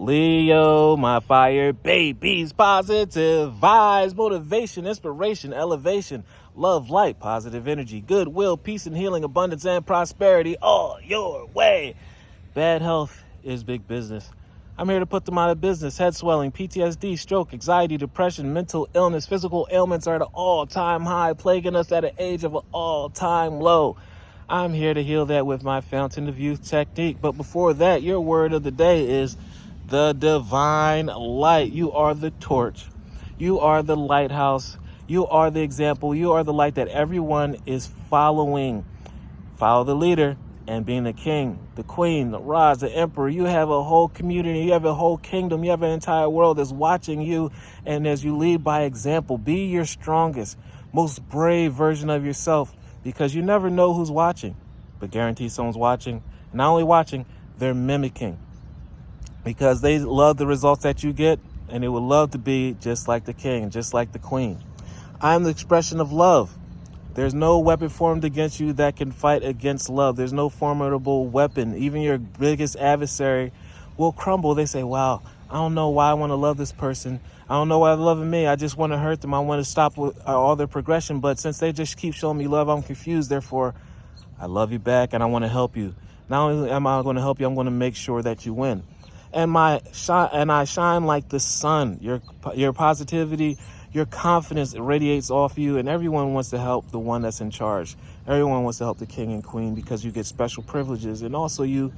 Leo, my fire babies, positive vibes, motivation, inspiration, elevation, love, light, positive energy, goodwill, peace and healing, abundance and prosperity all your way. Bad health is big business. I'm here to put them out of business. Head swelling, PTSD, stroke, anxiety, depression, mental illness, physical ailments are at an all-time high, plaguing us at an age of an all-time low. I'm here to heal that with my Fountain of Youth technique. But before that, your word of the day is the divine light. You are the torch. You are the lighthouse. You are the example. You are the light that everyone is following. Follow the leader. And being the king, the queen, the Raj, the emperor, you have a whole community, you have a whole kingdom, you have an entire world that's watching you. And as you lead by example, be your strongest, most brave version of yourself, because you never know who's watching, but guarantee someone's watching. And not only watching, they're mimicking, because they love the results that you get, and they would love to be just like the king, just like the queen. I'm the expression of love. There's no weapon formed against you that can fight against love. There's no formidable weapon. Even your biggest adversary will crumble. They say, wow, I don't know why I want to love this person. I don't know why they're loving me. I just want to hurt them. I want to stop with all their progression. But since they just keep showing me love, I'm confused. Therefore, I love you back and I want to help you. Not only am I going to help you, I'm going to make sure that you win. And I shine like the sun. Your positivity, your confidence radiates off you, and everyone wants to help the one that's in charge. Everyone wants to help the king and queen, because you get special privileges, and also you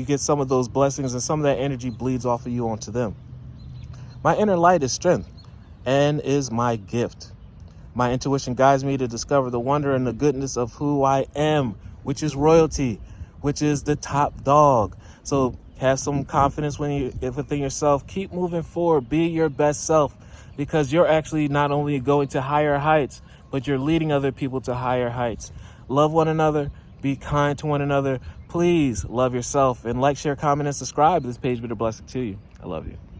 get some of those blessings, and some of that energy bleeds off of you onto them. My inner light is strength and is my gift. My intuition guides me to discover the wonder and the goodness of who I am, which is royalty, which is the top dog. So have some confidence within yourself. Keep moving forward. Be your best self, because you're actually not only going to higher heights, but you're leading other people to higher heights. Love one another. Be kind to one another. Please love yourself. And like, share, comment, and subscribe. This page be a blessing to you. I love you.